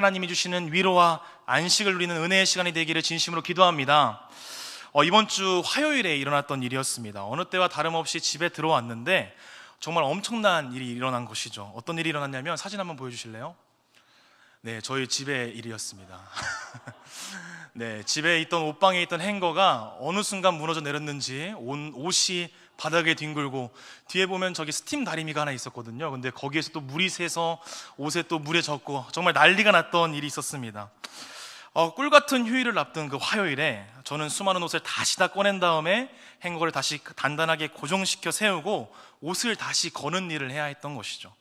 하나님이 주시는 위로와 안식을 누리는 은혜의 시간이 되기를 진심으로 기도합니다. 이번 주 화요일에 일어났던 일이었습니다. 어느 때와 다름없이 집에 들어왔는데 정말 엄청난 일이 일어난 것이죠. 어떤 일이 일어났냐면, 사진 한번 보여주실래요? 네, 저희 집의 일이었습니다. 네, 집에 있던 옷방에 있던 행거가 어느 순간 무너져 내렸는지 옷이 바닥에 뒹굴고, 뒤에 보면 저기 스팀 다리미가 하나 있었거든요. 근데 거기에서 또 물이 새서 옷에 또 물에 젖고 정말 난리가 났던 일이 있었습니다. 꿀같은 휴일을 앞둔 그 화요일에 저는 수많은 옷을 다시 다 꺼낸 다음에 행거를 다시 단단하게 고정시켜 세우고 옷을 다시 거는 일을 해야 했던 것이죠.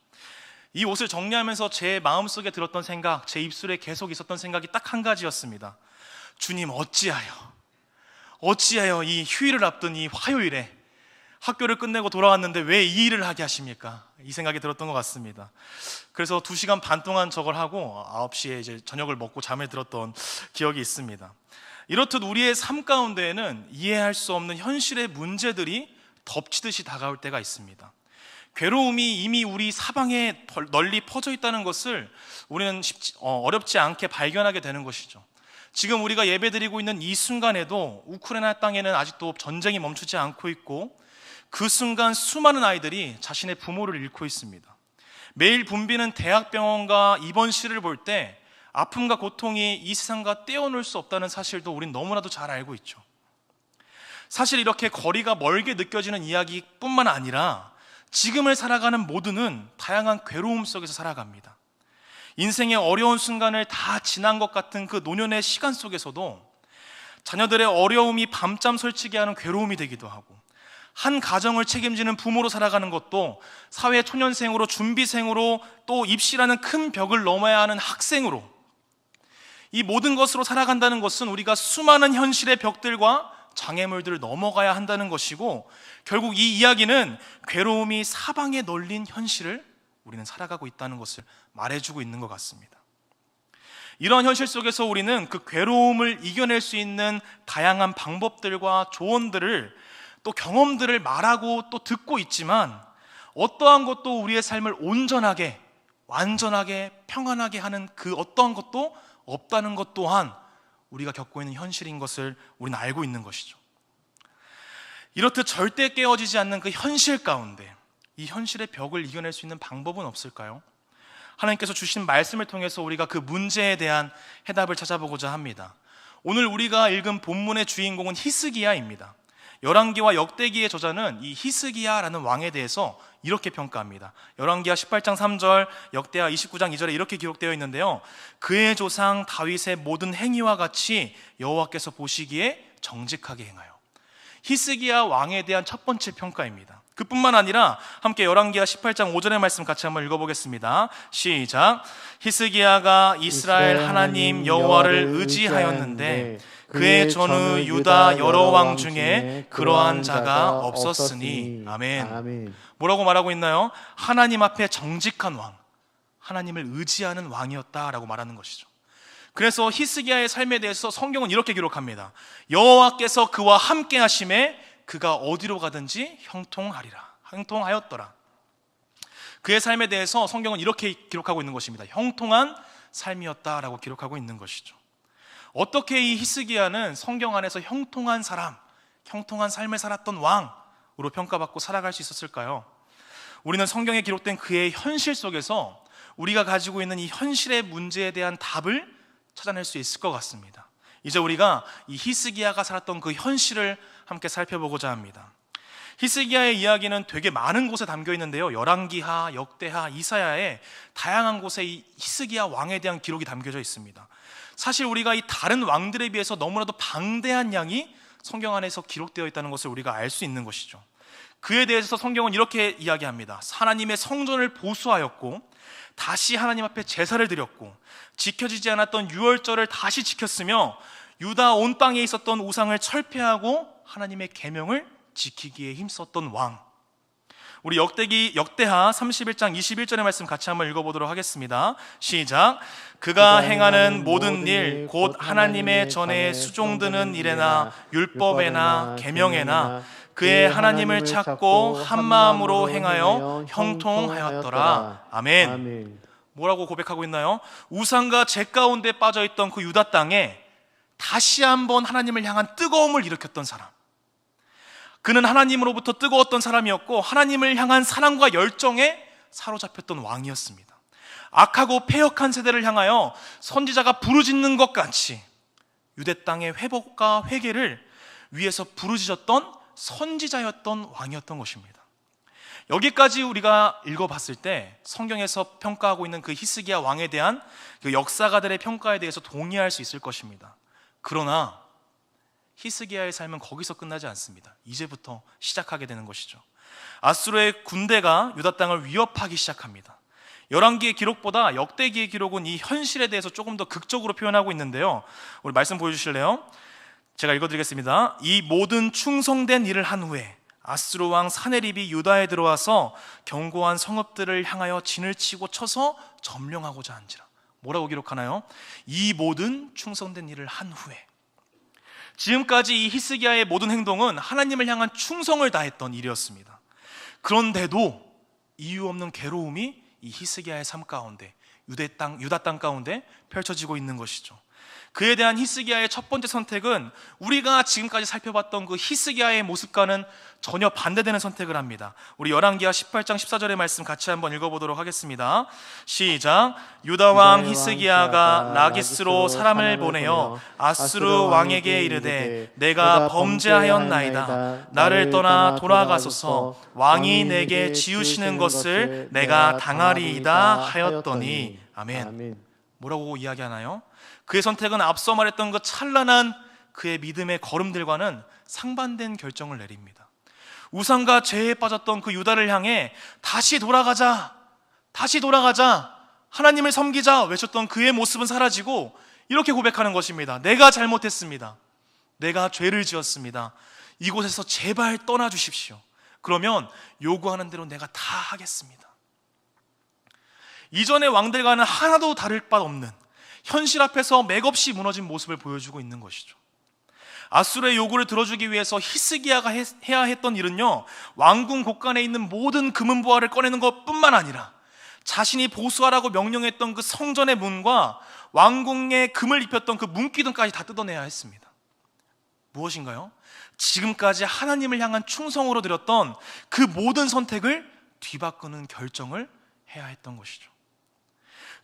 이 옷을 정리하면서 제 마음속에 들었던 생각, 제 입술에 계속 있었던 생각이 딱 한 가지였습니다. 주님, 어찌하여 이 휴일을 앞둔 이 화요일에 학교를 끝내고 돌아왔는데 왜 이 일을 하게 하십니까? 이 생각이 들었던 것 같습니다. 그래서 2시간 반 동안 저걸 하고 9시에 이제 저녁을 먹고 잠에 들었던 기억이 있습니다. 이렇듯 우리의 삶 가운데에는 이해할 수 없는 현실의 문제들이 덮치듯이 다가올 때가 있습니다. 괴로움이 이미 우리 사방에 널리 퍼져 있다는 것을 우리는 어렵지 않게 발견하게 되는 것이죠. 지금 우리가 예배드리고 있는 이 순간에도 우크라이나 땅에는 아직도 전쟁이 멈추지 않고 있고, 그 순간 수많은 아이들이 자신의 부모를 잃고 있습니다. 매일 붐비는 대학병원과 입원실을 볼 때 아픔과 고통이 이 세상과 떼어놓을 수 없다는 사실도 우린 너무나도 잘 알고 있죠. 사실 이렇게 거리가 멀게 느껴지는 이야기뿐만 아니라 지금을 살아가는 모두는 다양한 괴로움 속에서 살아갑니다. 인생의 어려운 순간을 다 지난 것 같은 그 노년의 시간 속에서도 자녀들의 어려움이 밤잠 설치게 하는 괴로움이 되기도 하고, 한 가정을 책임지는 부모로 살아가는 것도 사회 초년생으로, 준비생으로, 또 입시라는 큰 벽을 넘어야 하는 학생으로, 이 모든 것으로 살아간다는 것은 우리가 수많은 현실의 벽들과 장애물들을 넘어가야 한다는 것이고, 결국 이 이야기는 괴로움이 사방에 널린 현실을 우리는 살아가고 있다는 것을 말해주고 있는 것 같습니다. 이러한 현실 속에서 우리는 그 괴로움을 이겨낼 수 있는 다양한 방법들과 조언들을, 또 경험들을 말하고 또 듣고 있지만, 어떠한 것도 우리의 삶을 온전하게, 완전하게, 평안하게 하는 그 어떠한 것도 없다는 것 또한 우리가 겪고 있는 현실인 것을 우리는 알고 있는 것이죠. 이렇듯 절대 깨어지지 않는 그 현실 가운데 이 현실의 벽을 이겨낼 수 있는 방법은 없을까요? 하나님께서 주신 말씀을 통해서 우리가 그 문제에 대한 해답을 찾아보고자 합니다. 오늘 우리가 읽은 본문의 주인공은 히스기야입니다. 열왕기와 역대기의 저자는 이 히스기야라는 왕에 대해서 이렇게 평가합니다. 열왕기하 18장 3절, 역대하 29장 2절에 이렇게 기록되어 있는데요, 그의 조상 다윗의 모든 행위와 같이 여호와께서 보시기에 정직하게 행하여. 히스기야 왕에 대한 첫 번째 평가입니다. 그뿐만 아니라 함께 열왕기하 18장 5절의 말씀 같이 한번 읽어보겠습니다. 시작. 히스기야가 이스라엘 하나님 여호와를 의지하였는데 그의 전후 유다 여러 왕 중에 그러한 자가 없었으니. 아멘. 뭐라고 말하고 있나요? 하나님 앞에 정직한 왕, 하나님을 의지하는 왕이었다라고 말하는 것이죠. 그래서 히스기야의 삶에 대해서 성경은 이렇게 기록합니다. 여호와께서 그와 함께 하심에 그가 어디로 가든지 형통하였더라. 그의 삶에 대해서 성경은 이렇게 기록하고 있는 것입니다. 형통한 삶이었다라고 기록하고 있는 것이죠. 어떻게 이 히스기야는 성경 안에서 형통한 사람, 형통한 삶을 살았던 왕으로 평가받고 살아갈 수 있었을까요? 우리는 성경에 기록된 그의 현실 속에서 우리가 가지고 있는 이 현실의 문제에 대한 답을 찾아낼 수 있을 것 같습니다. 이제 우리가 이 히스기야가 살았던 그 현실을 함께 살펴보고자 합니다. 히스기야의 이야기는 되게 많은 곳에 담겨 있는데요, 열왕기하, 역대하, 이사야에 다양한 곳에 이 히스기야 왕에 대한 기록이 담겨져 있습니다. 사실 우리가 이 다른 왕들에 비해서 너무나도 방대한 양이 성경 안에서 기록되어 있다는 것을 우리가 알 수 있는 것이죠. 그에 대해서 성경은 이렇게 이야기합니다. 하나님의 성전을 보수하였고 다시 하나님 앞에 제사를 드렸고 지켜지지 않았던 유월절을 다시 지켰으며 유다 온 땅에 있었던 우상을 철폐하고 하나님의 계명을 지키기에 힘썼던 왕. 우리 역대하 31장 21절의 말씀 같이 한번 읽어보도록 하겠습니다. 시작. 그가 행하는 모든 일 곧 하나님의 전에 수종드는 일에나 율법에나 계명에나 그의 하나님을 찾고 한 마음으로 행하여 형통하였더라. 아멘. 뭐라고 고백하고 있나요? 우상과 제 가운데 빠져있던 그 유다 땅에 다시 한번 하나님을 향한 뜨거움을 일으켰던 사람. 그는 하나님으로부터 뜨거웠던 사람이었고 하나님을 향한 사랑과 열정에 사로잡혔던 왕이었습니다. 악하고 패역한 세대를 향하여 선지자가 부르짖는 것 같이 유대 땅의 회복과 회개를 위해서 부르짖었던 선지자였던 왕이었던 것입니다. 여기까지 우리가 읽어봤을 때 성경에서 평가하고 있는 그 히스기야 왕에 대한 그 역사가들의 평가에 대해서 동의할 수 있을 것입니다. 그러나 히스기야의 삶은 거기서 끝나지 않습니다. 이제부터 시작하게 되는 것이죠. 아수르의 군대가 유다 땅을 위협하기 시작합니다. 열왕기의 기록보다 역대기의 기록은 이 현실에 대해서 조금 더 극적으로 표현하고 있는데요. 우리 말씀 보여주실래요? 제가 읽어드리겠습니다. 이 모든 충성된 일을 한 후에 아수르 왕 사네립이 유다에 들어와서 견고한 성읍들을 향하여 진을 치고 쳐서 점령하고자 한지라. 뭐라고 기록하나요? 이 모든 충성된 일을 한 후에. 지금까지 이 히스기야의 모든 행동은 하나님을 향한 충성을 다했던 일이었습니다. 그런데도 이유 없는 괴로움이 이 히스기야의 삶 가운데, 유다 땅 가운데 펼쳐지고 있는 것이죠. 그에 대한 히스기야의 첫 번째 선택은 우리가 지금까지 살펴봤던 그 히스기야의 모습과는 전혀 반대되는 선택을 합니다. 우리 열왕기하 18장 14절의 말씀 같이 한번 읽어보도록 하겠습니다. 시작. 유다 왕 히스기야가 라기스로 사람을 보내어 아수르 왕에게 이르되 내가 범죄하였나이다. 나를 떠나 돌아가소서. 왕이 내게 지으시는 것을 내가 당하리이다 하였더니. 아멘. 뭐라고 이야기하나요? 그의 선택은 앞서 말했던 그 찬란한 그의 믿음의 걸음들과는 상반된 결정을 내립니다. 우상과 죄에 빠졌던 그 유다를 향해 다시 돌아가자, 하나님을 섬기자 외쳤던 그의 모습은 사라지고 이렇게 고백하는 것입니다. 내가 잘못했습니다. 내가 죄를 지었습니다. 이곳에서 제발 떠나주십시오. 그러면 요구하는 대로 내가 다 하겠습니다. 이전의 왕들과는 하나도 다를 바 없는 현실 앞에서 맥없이 무너진 모습을 보여주고 있는 것이죠. 아수르의 요구를 들어주기 위해서 히스기야가 해야 했던 일은요, 왕궁 곳간에 있는 모든 금은보화를 꺼내는 것뿐만 아니라 자신이 보수하라고 명령했던 그 성전의 문과 왕궁에 금을 입혔던 그 문기둥까지 다 뜯어내야 했습니다. 무엇인가요? 지금까지 하나님을 향한 충성으로 드렸던 그 모든 선택을 뒤바꾸는 결정을 해야 했던 것이죠.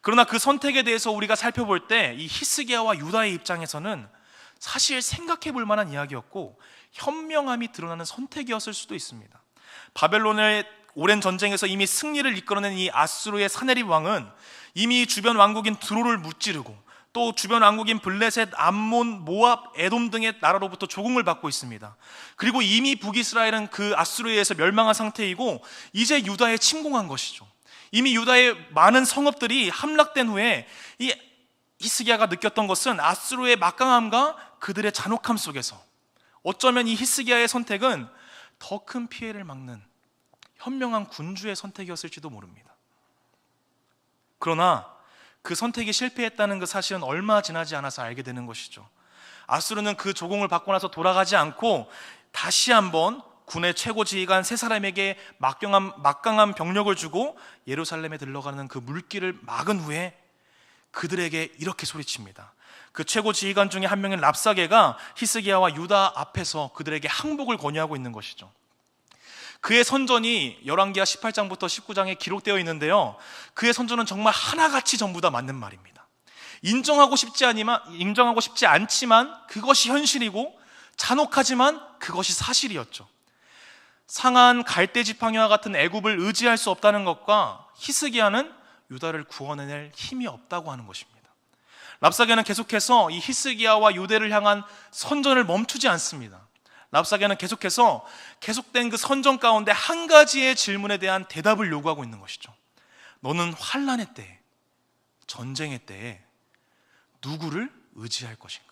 그러나 그 선택에 대해서 우리가 살펴볼 때 이 히스기야와 유다의 입장에서는 사실 생각해 볼 만한 이야기였고 현명함이 드러나는 선택이었을 수도 있습니다. 바벨론의 오랜 전쟁에서 이미 승리를 이끌어낸 이 아수르의 사네립 왕은 이미 주변 왕국인 드로를 무찌르고 또 주변 왕국인 블레셋, 암몬, 모압, 에돔 등의 나라로부터 조공을 받고 있습니다. 그리고 이미 북이스라엘은 그 아수르에 의해서 멸망한 상태이고 이제 유다에 침공한 것이죠. 이미 유다의 많은 성읍들이 함락된 후에 이 히스기야가 느꼈던 것은 아수르의 막강함과 그들의 잔혹함 속에서 어쩌면 이 히스기야의 선택은 더 큰 피해를 막는 현명한 군주의 선택이었을지도 모릅니다. 그러나 그 선택이 실패했다는 그 사실은 얼마 지나지 않아서 알게 되는 것이죠. 아수르는 그 조공을 받고 나서 돌아가지 않고 다시 한번 군의 최고 지휘관 세 사람에게 막강한 병력을 주고 예루살렘에 들러가는 그 물길을 막은 후에 그들에게 이렇게 소리칩니다. 그 최고 지휘관 중에 한 명인 랍사게가 히스기야와 유다 앞에서 그들에게 항복을 권유하고 있는 것이죠. 그의 선전이 열왕기하 18장부터 19장에 기록되어 있는데요, 그의 선전은 정말 하나같이 전부 다 맞는 말입니다. 인정하고 싶지 않지만 그것이 현실이고 잔혹하지만 그것이 사실이었죠. 상한 갈대 지팡이와 같은 애굽을 의지할 수 없다는 것과 히스기야는 유다를 구원해낼 힘이 없다고 하는 것입니다. 랍사게는 계속해서 이 히스기야와 유대를 향한 선전을 멈추지 않습니다. 랍사게는 계속된 그 선전 가운데 한 가지의 질문에 대한 대답을 요구하고 있는 것이죠. 너는 환난의 때에, 전쟁의 때에 누구를 의지할 것인가?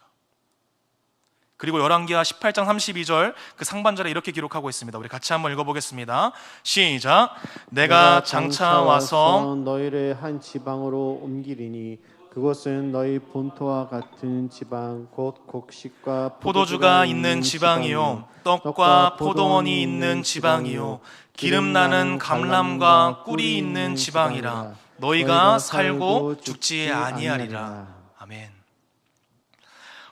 그리고 열왕기하 18장 32절 그 상반절에 이렇게 기록하고 있습니다. 우리 같이 한번 읽어보겠습니다. 시작. 내가 장차 와서 너희를 한 지방으로 옮기리니 그곳은 너희 본토와 같은 지방 곧 곡식과 포도주가 있는 지방이요 떡과 포도원이 있는 지방이요 기름 나는 감람과 꿀이 있는 지방이라. 너희가 살고 죽지 아니하리라. 아멘.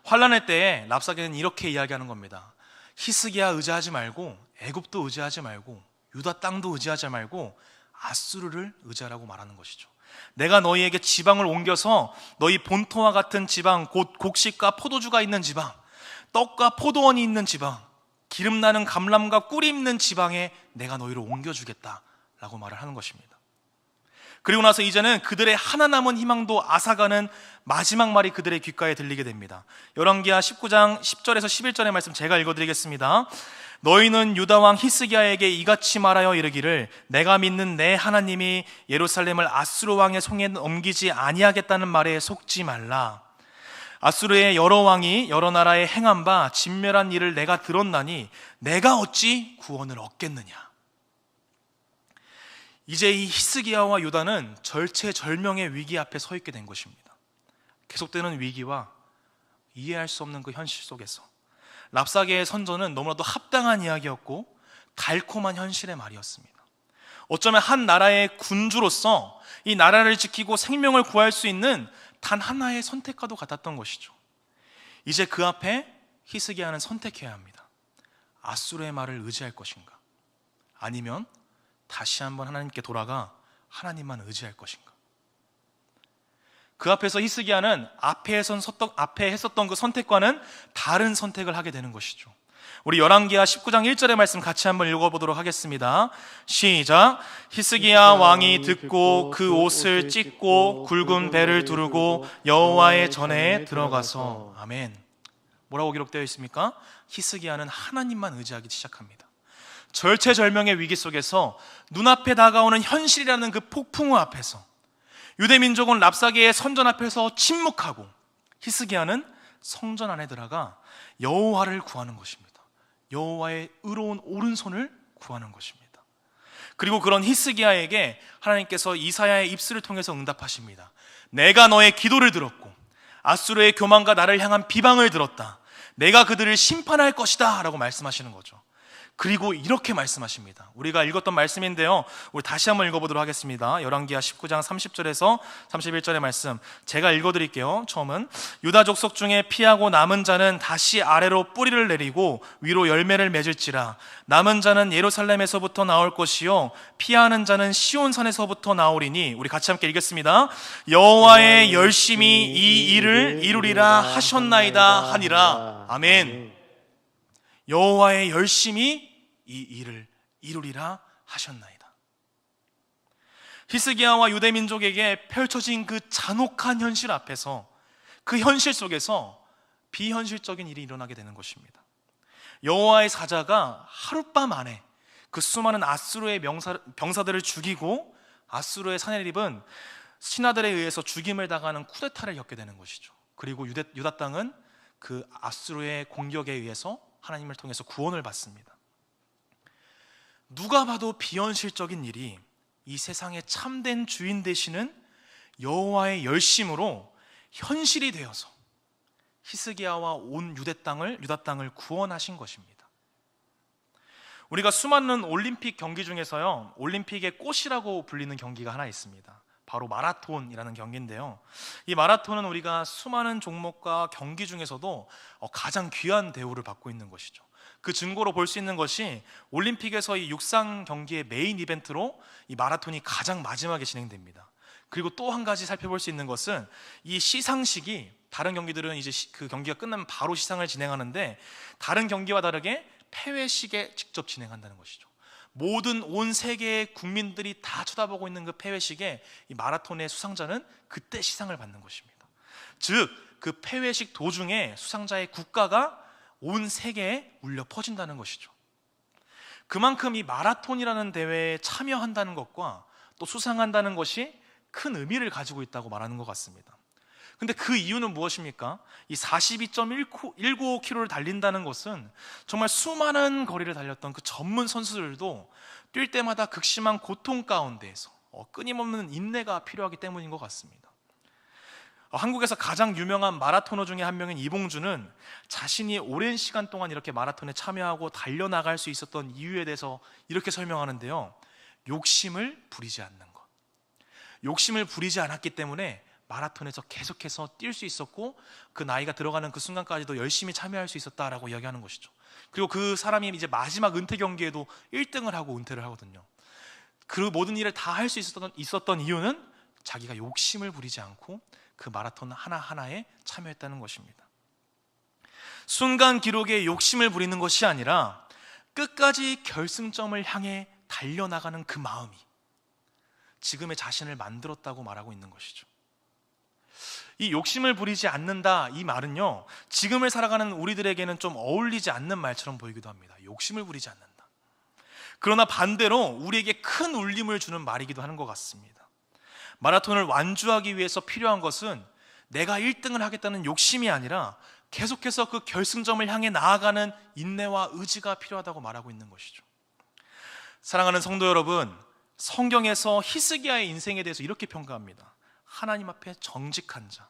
환난의 때에 랍사게는 이렇게 이야기하는 겁니다. 히스기야 의지하지 말고, 애굽도 의지하지 말고, 유다 땅도 의지하지 말고 아수르를 의지하라고 말하는 것이죠. 내가 너희에게 지방을 옮겨서 너희 본토와 같은 지방, 곧 곡식과 포도주가 있는 지방, 떡과 포도원이 있는 지방, 기름나는 감람과 꿀이 있는 지방에 내가 너희를 옮겨주겠다라고 말을 하는 것입니다. 그리고 나서 이제는 그들의 하나 남은 희망도 앗아가는 마지막 말이 그들의 귓가에 들리게 됩니다. 열왕기하 19장 10절에서 11절의 말씀 제가 읽어드리겠습니다. 너희는 유다왕 히스기야에게 이같이 말하여 이르기를 내가 믿는 내 하나님이 예루살렘을 아수르 왕의 손에 넘기지 아니하겠다는 말에 속지 말라. 아수르의 여러 왕이 여러 나라에 행한 바 진멸한 일을 내가 들었나니 내가 어찌 구원을 얻겠느냐. 이제 이 히스기야와 유다는 절체절명의 위기 앞에 서 있게 된 것입니다. 계속되는 위기와 이해할 수 없는 그 현실 속에서 랍사게의 선전은 너무나도 합당한 이야기였고 달콤한 현실의 말이었습니다. 어쩌면 한 나라의 군주로서 이 나라를 지키고 생명을 구할 수 있는 단 하나의 선택과도 같았던 것이죠. 이제 그 앞에 히스기야는 선택해야 합니다. 아수르의 말을 의지할 것인가, 아니면 다시 한번 하나님께 돌아가 하나님만 의지할 것인가. 그 앞에서 히스기야는 앞에 했었던 그 선택과는 다른 선택을 하게 되는 것이죠. 우리 열왕기하 19장 1절의 말씀 같이 한번 읽어보도록 하겠습니다. 시작. 히스기야 왕이 듣고 그 옷을 찢고 굵은 배를 두르고 여호와의 전에 들어가서. 아멘. 뭐라고 기록되어 있습니까? 히스기야는 하나님만 의지하기 시작합니다. 절체절명의 위기 속에서 눈앞에 다가오는 현실이라는 그 폭풍우 앞에서 유대민족은 랍사게의 선전 앞에서 침묵하고 히스기야는 성전 안에 들어가 여호와를 구하는 것입니다. 여호와의 의로운 오른손을 구하는 것입니다. 그리고 그런 히스기야에게 하나님께서 이사야의 입술을 통해서 응답하십니다. 내가 너의 기도를 들었고 아수르의 교만과 나를 향한 비방을 들었다. 내가 그들을 심판할 것이다 라고 말씀하시는 거죠. 그리고 이렇게 말씀하십니다. 우리가 읽었던 말씀인데요, 우리 다시 한번 읽어보도록 하겠습니다. 열왕기하 19장 30절에서 31절의 말씀 제가 읽어드릴게요. 처음은 유다 족속 중에 피하고 남은 자는 다시 아래로 뿌리를 내리고 위로 열매를 맺을지라. 남은 자는 예루살렘에서부터 나올 것이요 피하는 자는 시온산에서부터 나오리니. 우리 같이 함께 읽겠습니다. 여호와의 열심히 이 일을 이루리라 하셨나이다 하니라. 아멘. 여호와의 열심히 이 일을 이루리라 하셨나이다. 히스기야와 유대민족에게 펼쳐진 그 잔혹한 현실 앞에서, 그 현실 속에서 비현실적인 일이 일어나게 되는 것입니다. 여호와의 사자가 하룻밤 안에 그 수많은 아수르의 병사들을 죽이고 아수르의 사내립은 신하들에 의해서 죽임을 당하는 쿠데타를 겪게 되는 것이죠. 그리고 유다 땅은 그 아수르의 공격에 의해서 하나님을 통해서 구원을 받습니다. 누가 봐도 비현실적인 일이 이 세상의 참된 주인 되시는 여호와의 열심으로 현실이 되어서 히스기야와 온 유다 땅을 구원하신 것입니다. 우리가 수많은 올림픽 경기 중에서요, 올림픽의 꽃이라고 불리는 경기가 하나 있습니다. 바로 마라톤이라는 경기인데요, 이 마라톤은 우리가 수많은 종목과 경기 중에서도 가장 귀한 대우를 받고 있는 것이죠. 그 증거로 볼 수 있는 것이 올림픽에서 이 육상 경기의 메인 이벤트로 이 마라톤이 가장 마지막에 진행됩니다. 그리고 또 한 가지 살펴볼 수 있는 것은 이 시상식이, 다른 경기들은 이제 그 경기가 끝나면 바로 시상을 진행하는데 다른 경기와 다르게 폐회식에 직접 진행한다는 것이죠. 모든 온 세계의 국민들이 다 쳐다보고 있는 그 폐회식에 이 마라톤의 수상자는 그때 시상을 받는 것입니다. 즉, 그 폐회식 도중에 수상자의 국가가 온 세계에 울려 퍼진다는 것이죠. 그만큼 이 마라톤이라는 대회에 참여한다는 것과 또 수상한다는 것이 큰 의미를 가지고 있다고 말하는 것 같습니다. 근데 그 이유는 무엇입니까? 이 42.195km를 달린다는 것은 정말 수많은 거리를 달렸던 그 전문 선수들도 뛸 때마다 극심한 고통 가운데에서 끊임없는 인내가 필요하기 때문인 것 같습니다. 한국에서 가장 유명한 마라토너 중에 한 명인 이봉주는 자신이 오랜 시간 동안 이렇게 마라톤에 참여하고 달려나갈 수 있었던 이유에 대해서 이렇게 설명하는데요, 욕심을 부리지 않는 것. 욕심을 부리지 않았기 때문에 마라톤에서 계속해서 뛸 수 있었고 그 나이가 들어가는 그 순간까지도 열심히 참여할 수 있었다라고 이야기하는 것이죠. 그리고 그 사람이 이제 마지막 은퇴 경기에도 1등을 하고 은퇴를 하거든요. 그 모든 일을 다 할 수 있었던 이유는 자기가 욕심을 부리지 않고 그 마라톤 하나하나에 참여했다는 것입니다. 순간 기록에 욕심을 부리는 것이 아니라 끝까지 결승점을 향해 달려나가는 그 마음이 지금의 자신을 만들었다고 말하고 있는 것이죠. 이 욕심을 부리지 않는다, 이 말은요, 지금을 살아가는 우리들에게는 좀 어울리지 않는 말처럼 보이기도 합니다. 욕심을 부리지 않는다. 그러나 반대로 우리에게 큰 울림을 주는 말이기도 하는 것 같습니다. 마라톤을 완주하기 위해서 필요한 것은 내가 1등을 하겠다는 욕심이 아니라 계속해서 그 결승점을 향해 나아가는 인내와 의지가 필요하다고 말하고 있는 것이죠. 사랑하는 성도 여러분, 성경에서 히스기야의 인생에 대해서 이렇게 평가합니다. 하나님 앞에 정직한 자,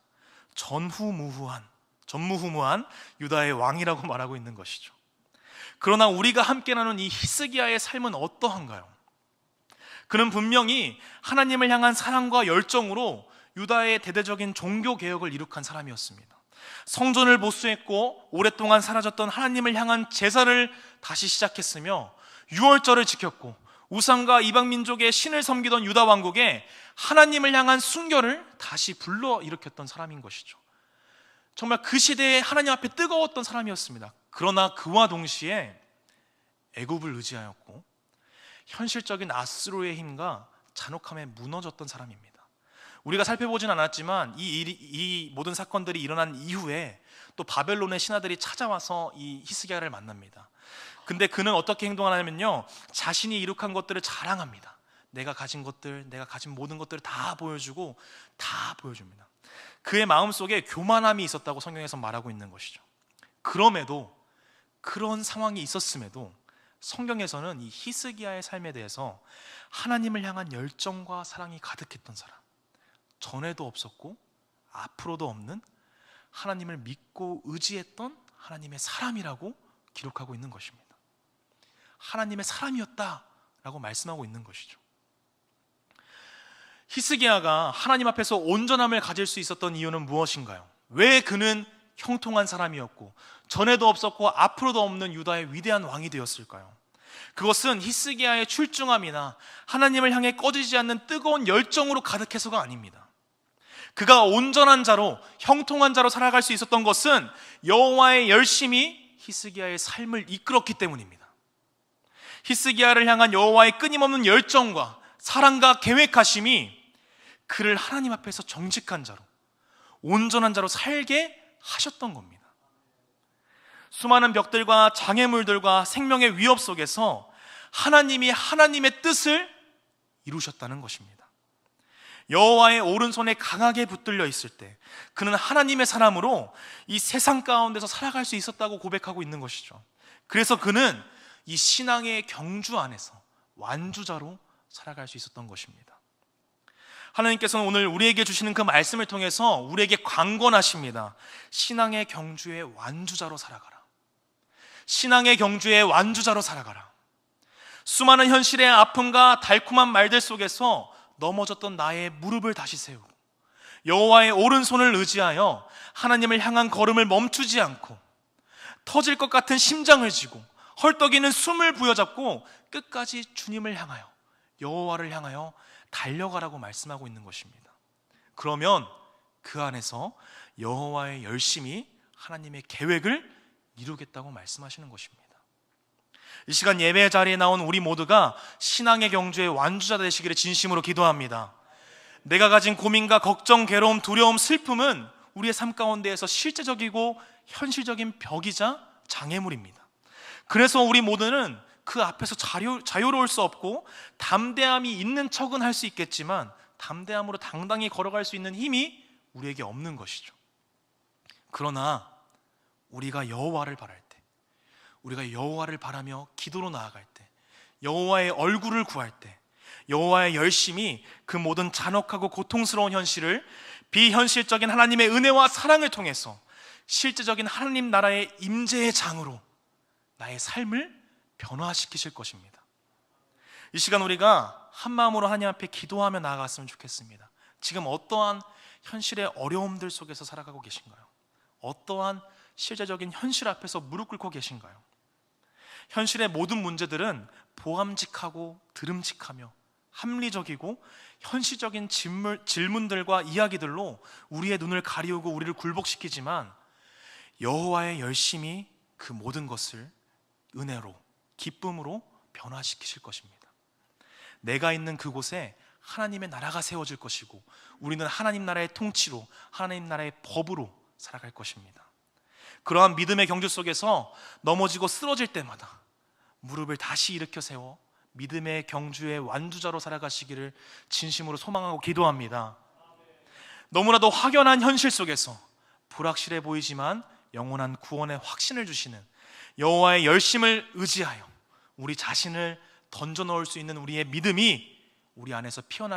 전무후무한 유다의 왕이라고 말하고 있는 것이죠. 그러나 우리가 함께 나눈 이 히스기야의 삶은 어떠한가요? 그는 분명히 하나님을 향한 사랑과 열정으로 유다의 대대적인 종교 개혁을 이룩한 사람이었습니다. 성전을 보수했고 오랫동안 사라졌던 하나님을 향한 제사를 다시 시작했으며 유월절을 지켰고 우상과 이방 민족의 신을 섬기던 유다 왕국에 하나님을 향한 순결을 다시 불러일으켰던 사람인 것이죠. 정말 그 시대에 하나님 앞에 뜨거웠던 사람이었습니다. 그러나 그와 동시에 애굽을 의지하였고 현실적인 아수르의 힘과 잔혹함에 무너졌던 사람입니다. 우리가 살펴보진 않았지만 이 모든 사건들이 일어난 이후에 또 바벨론의 신하들이 찾아와서 이 히스기야를 만납니다. 근데 그는 어떻게 행동하냐면요, 자신이 이룩한 것들을 자랑합니다. 내가 가진 것들, 내가 가진 모든 것들을 다 보여주고 다 보여줍니다. 그의 마음속에 교만함이 있었다고 성경에서 말하고 있는 것이죠. 그럼에도 그런 상황이 있었음에도 성경에서는 이 히스기야의 삶에 대해서 하나님을 향한 열정과 사랑이 가득했던 사람, 전에도 없었고 앞으로도 없는 하나님을 믿고 의지했던 하나님의 사람이라고 기록하고 있는 것입니다. 하나님의 사람이었다라고 말씀하고 있는 것이죠. 히스기야가 하나님 앞에서 온전함을 가질 수 있었던 이유는 무엇인가요? 왜 그는 형통한 사람이었고 전에도 없었고 앞으로도 없는 유다의 위대한 왕이 되었을까요? 그것은 히스기야의 출중함이나 하나님을 향해 꺼지지 않는 뜨거운 열정으로 가득해서가 아닙니다. 그가 온전한 자로, 형통한 자로 살아갈 수 있었던 것은 여호와의 열심이 히스기야의 삶을 이끌었기 때문입니다. 히스기야를 향한 여호와의 끊임없는 열정과 사랑과 계획하심이 그를 하나님 앞에서 정직한 자로, 온전한 자로 살게 하셨던 겁니다. 수많은 벽들과 장애물들과 생명의 위협 속에서 하나님이 하나님의 뜻을 이루셨다는 것입니다. 여호와의 오른손에 강하게 붙들려 있을 때 그는 하나님의 사람으로 이 세상 가운데서 살아갈 수 있었다고 고백하고 있는 것이죠. 그래서 그는 이 신앙의 경주 안에서 완주자로 살아갈 수 있었던 것입니다. 하나님께서는 오늘 우리에게 주시는 그 말씀을 통해서 우리에게 강권하십니다. 신앙의 경주의 완주자로 살아가라. 신앙의 경주의 완주자로 살아가라. 수많은 현실의 아픔과 달콤한 말들 속에서 넘어졌던 나의 무릎을 다시 세우고 여호와의 오른손을 의지하여 하나님을 향한 걸음을 멈추지 않고 터질 것 같은 심장을 지고 헐떡이는 숨을 부여잡고 끝까지 주님을 향하여, 여호와를 향하여 달려가라고 말씀하고 있는 것입니다. 그러면 그 안에서 여호와의 열심히 하나님의 계획을 이루겠다고 말씀하시는 것입니다. 이 시간 예배 자리에 나온 우리 모두가 신앙의 경주의 완주자 되시기를 진심으로 기도합니다. 내가 가진 고민과 걱정, 괴로움, 두려움, 슬픔은 우리의 삶 가운데에서 실제적이고 현실적인 벽이자 장애물입니다. 그래서 우리 모두는 그 앞에서 자유로울 수 없고 담대함이 있는 척은 할 수 있겠지만 담대함으로 당당히 걸어갈 수 있는 힘이 우리에게 없는 것이죠. 그러나 우리가 여호와를 바랄 때, 우리가 여호와를 바라며 기도로 나아갈 때, 여호와의 얼굴을 구할 때, 여호와의 열심이 그 모든 잔혹하고 고통스러운 현실을 비현실적인 하나님의 은혜와 사랑을 통해서 실제적인 하나님 나라의 임재의 장으로 나의 삶을 변화시키실 것입니다. 이 시간 우리가 한 마음으로 하나님 앞에 기도하며 나아갔으면 좋겠습니다. 지금 어떠한 현실의 어려움들 속에서 살아가고 계신가요? 어떠한 실제적인 현실 앞에서 무릎 꿇고 계신가요? 현실의 모든 문제들은 보암직하고 드름직하며 합리적이고 현실적인 질문들과 이야기들로 우리의 눈을 가리우고 우리를 굴복시키지만, 여호와의 열심이 그 모든 것을 은혜로, 기쁨으로 변화시키실 것입니다. 내가 있는 그곳에 하나님의 나라가 세워질 것이고, 우리는 하나님 나라의 통치로, 하나님 나라의 법으로 살아갈 것입니다. 그러한 믿음의 경주 속에서 넘어지고 쓰러질 때마다 무릎을 다시 일으켜 세워 믿음의 경주의 완주자로 살아가시기를 진심으로 소망하고 기도합니다. 너무나도 확연한 현실 속에서 불확실해 보이지만 영원한 구원의 확신을 주시는 여호와의 열심을 의지하여 우리 자신을 던져놓을 수 있는 우리의 믿음이 우리 안에서 피어나